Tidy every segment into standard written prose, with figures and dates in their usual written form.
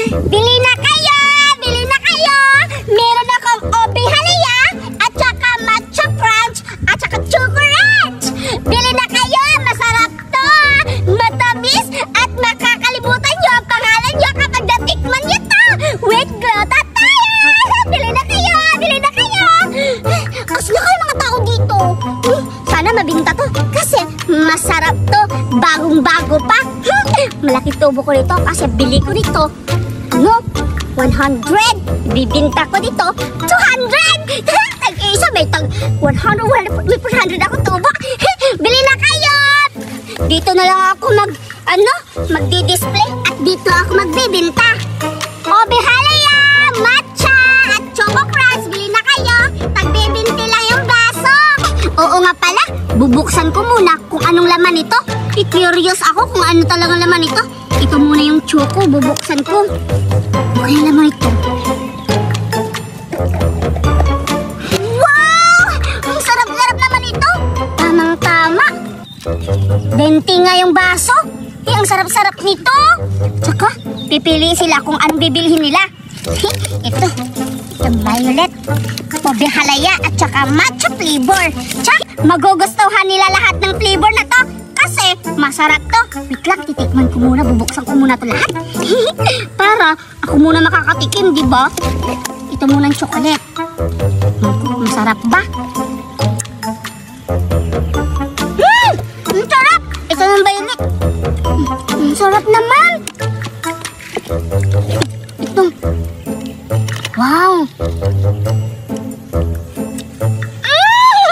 Bili na kayo! Bili na kayo! Meron akong Obe Halaya at saka Matcha Crunch at saka Choco Ranch! Bili na kayo! Masarap to! Matamis at makakalimutan nyo ang pangalan nyo kapag natikman nyo to! With Glutathione! Bili na kayo! Bili na kayo! Asla kayo mga tao dito! Sana mabinta to kasi masarap to! Bagong-bago pa! Malaki tubo ko nito kasi bili ko nito. Ano? 100! Bibinta ko dito 200! Tag-isa may tag 100 ako tubo. Bili na kayo! Dito na lang ako magdi-display at dito ako magbibinta. Obe Halaya, Matcha at Choco Crunch. Bili na kayo. Tag-20 lang yung baso. Oo nga pala, bubuksan ko muna kung anong laman ito. I-curious ako kung ano talagang laman ito. Ito muna yung choco, bubuksan ko. Ano kaya laman ito? Wow! Ang sarap-sarap naman ito. Tamang-tama. 20 nga yung baso. Ang sarap-sarap nito. Tsaka, pipili sila kung anong bibilhin nila. Ito violet, Obe Halaya at saka matcha flavor. Tsaka, magugustuhan nila lahat ng flavor na to. Kasi masarap to. Wait lang, titikman ko muna. Bubuksan ko muna to lahat. Para ako muna makakatikim, di ba? Ito muna ang chocolate. Masarap ba? Ang sarap! Ito ng violet. Ang sarap naman. Ito. Wow!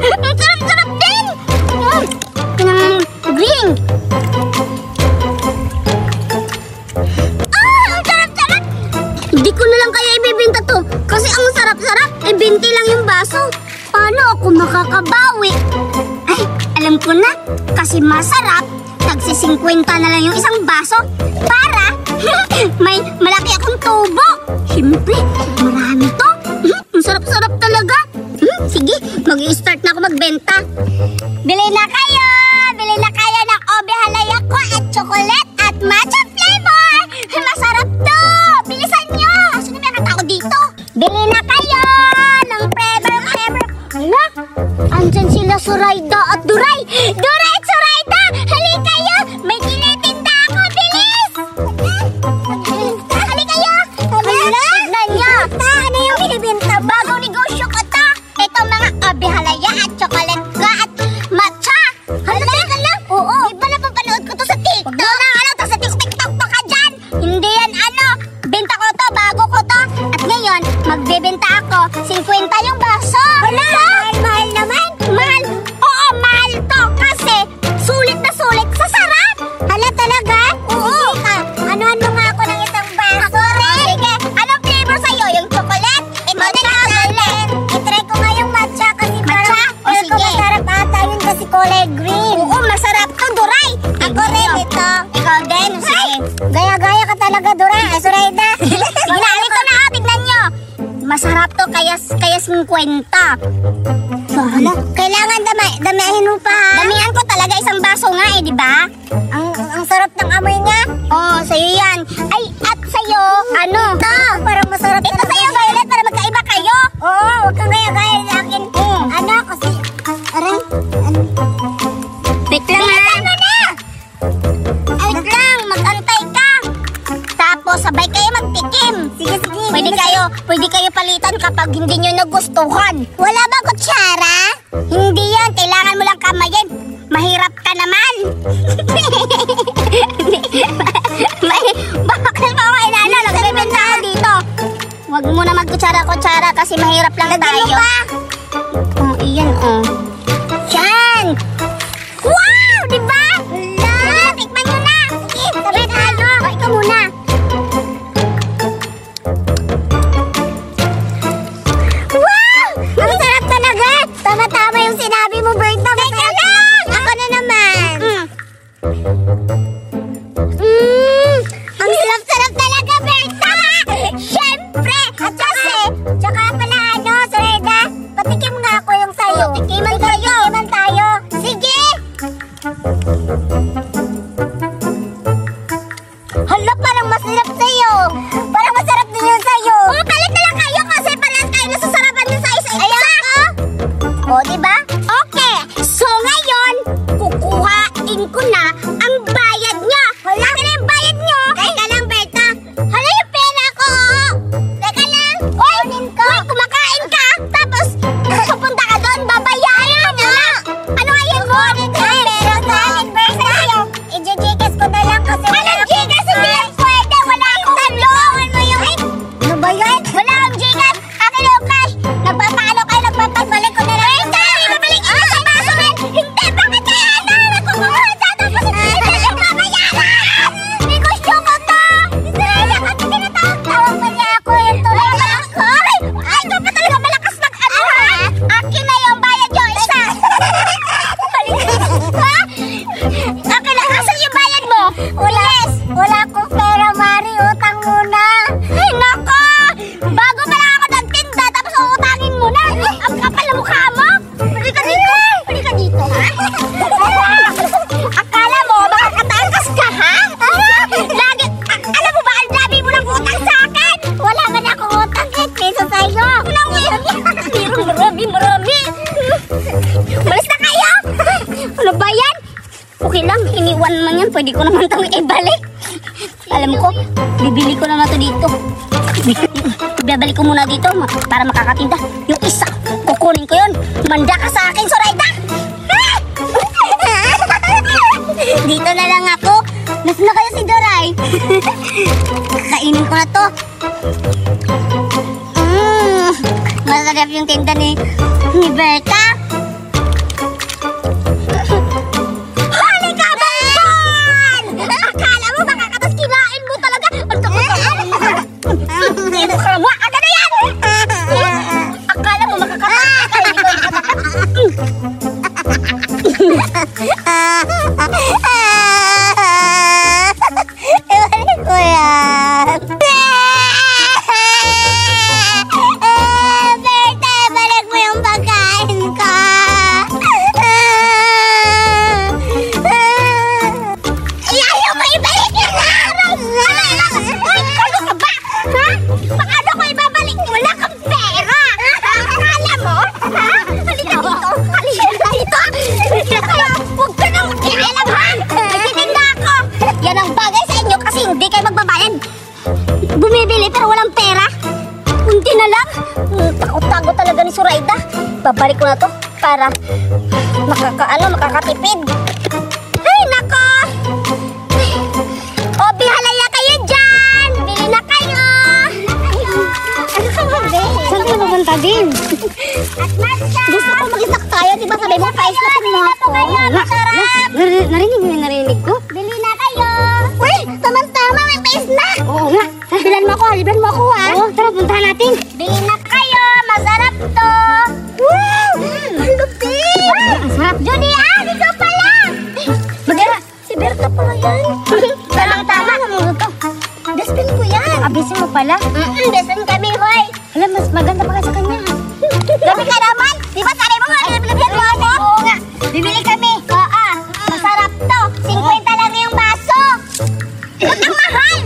Ang sarap-sarap din! Green! Ang sarap-sarap! Hindi ko na lang kaya ibibenta to. Kasi ang sarap-sarap, 20 lang yung baso. Paano ako makakabawi? Ay, alam ko na. Kasi masarap, tagsi-50 na lang yung isang baso. Para may malaki akong tubo. Siyempre, marami to. Ang sarap-sarap talaga. Sige, mag-i-start na ako magbenta. Bili na kayo! Bili na kayo ng Obe Halaya ko at chocolate at matcha flavor! Masarap to! Bilisan nyo! Sino may nakatao dito? Bili na kayo ng flavor! Hala! Andyan sila Zoraida at Duray! Duray at Zoraida! Hali kayo! May tinitinda ako! Bilis! Hali kayo! Hala! Tignan nyo! Ano yung binibinta? Bagong negosyo ko to! Ito mga Obe Halaya at chocolate ko at matcha! Hala! Oo! Di ba napapanood ko to sa TikTok? Huwag na to sa TikTok pa ka dyan! Hindi yan benta ko to, bago ko to. At ngayon, magbebenta ako 50 yung baso! Hala! Mahal naman! Mahal! Oo, mahal to! Kasi sulit na sulit sa sarap! Hala talaga? Oo! Ano-ano nga ako ng isang baso? Sige! Anong flavor sa'yo? Yung chocolate? Ikaw na chocolate! I-try ko nga yung matcha kasi parang ko masarap ata yun kasi kulay green. Oo, masarap to, Duray! Ako rin ito. Ikaw din? Sige. Gaya-gaya ka talaga, Duray. Zoraida. Ginali ko na, tignan nyo. Masarap to, kaya 50. Hala, kailangan damihan mo pa. Damihan ko talaga isang baso nga di ba? Ang sarap ng amoy niya. Oo, sa'yo yan. Ay, at sa'yo, ano? Ito, parang masarap. Ito sa'yo, Violet, para magkaiba kayo. Oo, huwag kang gaya-gaya sa akin. Ano, kasi, aray, wait lang ha. Wait lang, mag-antay ka. Tapos, sabay kayo magtikim. Sige. Pwede kayo palitan kapag hindi nyo nagustuhan. Wala ba kutsara? Hindi yan, kailangan mo lang kamayin. Mahirap ka naman. Bakit pa ako inano? Nagbibenta ako dito. Huwag mo na magkutsara-kutsara kasi mahirap lang tayo. Mo pa? Oh, iyan Yan! Wow! Diba? Wala! Tikman mo na! Sige, sabi tayo. Ikaw muna. Wow! Ang sarap talaga! Tama-tama yung sinabi mo, Berta. Teka lang! Ako na naman. Ang sarap-sarap talaga, Berta! Siyempre! At kasi, tsaka pala Zoraida, patikim nga ako yung sa'yo. Tikiman kawawa naman yan. Pwede ko naman itong ibalik. Alam ko, bibili ko naman ito dito. Ibabalik ko muna dito para makakatinda. Yung isa, kukunin ko yun. Manda ka sa akin, Zoraida. Dito na lang ako. Nasaan na kayo si Doray? Kainin ko na to. Masarap yung tinda ni Berta. Halika, Benson! Akala mo makakatas, kinain mo talaga. Ito ka mo, agad na yan! Akala mo makakatas, kinain mo Iwanin ko yan. Berta, balik mo yung pagkain ko. Ayaw mo ibalik yun na! Uy, kalo ka ba? Ha? Paano ko ibabalik? Wala kang pera! Akala mo? Ha? Halika dito! Halika dito! Huwag ka nang makialam, ha? Nagtitinda ako! Yan ang bagay sa inyo kasi hindi kayo magbabayad. Bumibili pero walang pera. Kunti na lang. Takot-tago talaga ni Zoraida. Babalik ko na to para makakatipid. Ay, nako! O, bihalaya kayo dyan! Bili na kayo! Saan ka pupunta din? Gusto ko mag-isak tayo, diba? Sabi mo, price na mo ako. Narinig ko. Bili na kayo! Uy, tamang-tama, may price na! Oo nga. Bilan mo ako, ha? Oo, tara, puntahan natin. Bili na kayo! Masarap to! Wow! Ang lupit! Masarap. Julian, ikaw pala! Magara, si Berta pala yan. Tamang-tama. Best-friend ko yan. Abisin mo pala? Best-friend kami, hoy. Alam, mas maganda pa kayo sa kanya. Gabi ka naman. Di ba sabi mo, bibili mo ako? Oo nga. Bibili kami. Oo. Masarap to. 50 lang yung baso. Huwag ang mahal.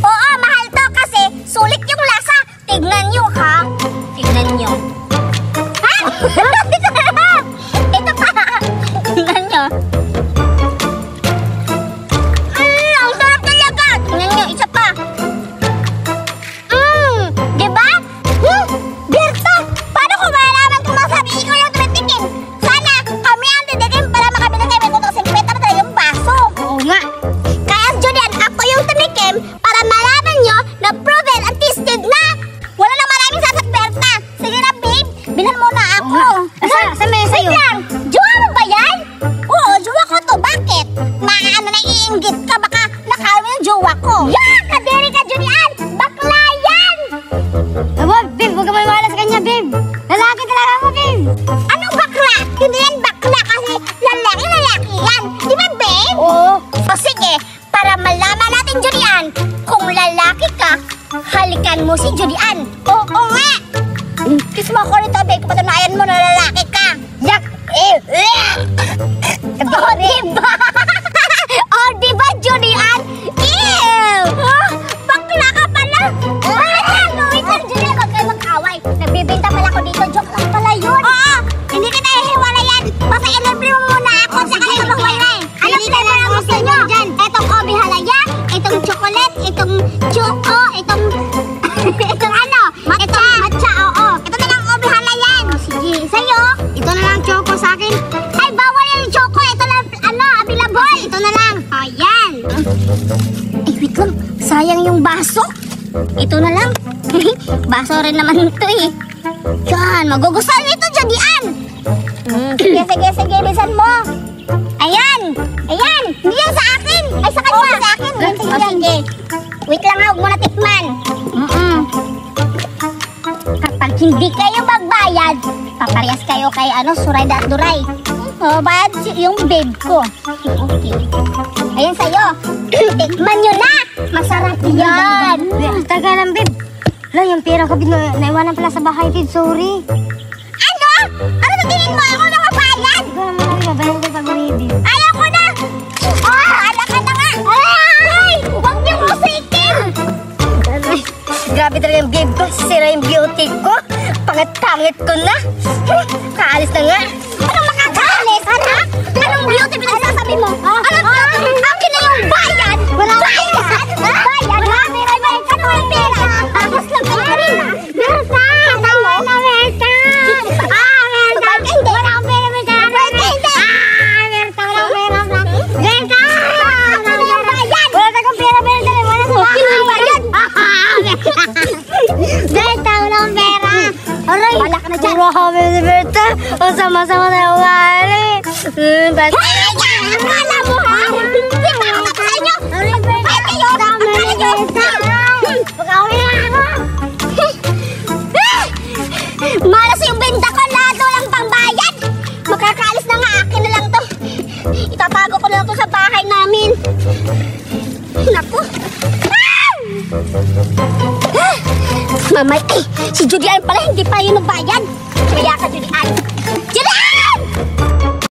Oo, mahal to kasi sulit yung lasa. Tignan nyo, ha? Tignan nyo. Ha? Ito pa. Tignan nyo. Ang sarap talaga. Tignan nyo, isa pa. Diba? Berta, paano ko malalaman kung masabi ikaw yung tumitikim? Sana kami ang titikim para makabili kayo ng 50 pa talaga yung baso. Oo nga. Kaya Julian, ako yung tumikim para malaman nyo na proven at tasted na. Wala na maraming sasat, Berta. Sige na, babe. Bilhan mo na ako. Saan may sa'yo? Wait lang. Jowa mo ba yan? Oo, jowa ko to. Bakit? Maano na iinggit ka? Baka nakawin yung jowa ko. Yak! Kadiri ka, Julian! Bakla yan! Aba, babe, huwag ka maniwala sa kanya, babe. Lalaki talaga ako, babe. Anong bakla? Hindi yan bakla kasi lalaki yan. Di ba, babe? Oo. O sige, para malaman natin, Julian, kung lalaki ka, halikan mo si Julian. Oo nga! Kiss mo ako nito, babe. Patunayan mo na lalaki ka. Yak! O, diba? O, diba, Julian? Ew! Bakla ka pala! Wait lang, Julian. Huwag kayo mag-away. Nagbibinta pala ako dito. Joke lang pala yun. Oo! Hindi kita ihiwalayan. Basta i-libre mo muna ako. Tsaka ito magwalay. Ano flavor ang gusto nyo? Itong Obi Halaya, itong chocolate, itong choco, itong ano? Matcha, oo. Ito na lang Obi Halayan. Sige, sa'yo? Ito na lang choco sa akin. Ay, bawal yung choco. Ito lang, available. Ito na lang. O, yan. Eh, wait lang. Sayang yung baso. Ito na lang. Baso rin naman ito eh. Yan, magugustuhan nito, Julian. Sige, bilisan mo. Ayan. Hindi yan sa akin. Ay, sa kanya. Sa akin. Sige. Wait lang ha, huwag mo na tikman. Kapag hindi kayo magbayad, paparehas kayo kay Zoraida at Doray. O, bayad yung babe ko. Okay. Ayan sa'yo. Tikman nyo na. Masarap yan. Taga lang, babe. Wala, yung pera ko, naiwanan pala sa bahay, babe. Sorry. Ano? Ano sa tingin mo? Ako na mabayad? Ikaw naman kami, babayan ko pag baby. Ayaw ko na. Alam ka na nga. Ay! Huwag niyo musikin. Grabe talaga yung babe ko. Sira yung beauty ko. Pangit-pangit ko na. Kaalis na nga. Anong makakaalis? Anong beauty pinagsasabi mo? Anong beauty? Anong bayad? Bayad? Bayad? May ka na walang pera. Tapos lang kayo ka rin. Berta! Tama na, Berta! Hindi. Walang pera, Berta! Berta, hindi! Berta, walang pera, Berta! Wala tayong pera, Berta! Walang bayad! Berta, walang pera! Aray! Wala ka na dyan! Grabe si Berta. Ang sama-sama na yung ugali. Berta. Akala mo ha? Hindi pa ako tapos sa inyo! Ay kayo! Akala nyo! Pagkawin na ako. Malas yung benta ko! Lahat walang pangbayad! Makakaalis na nga! Akin na lang to! Itatago ko na lang to sa bahay namin! Naku! Mamay, si Julian pala hindi pa yun ang bayad! Kaya ka, Julian!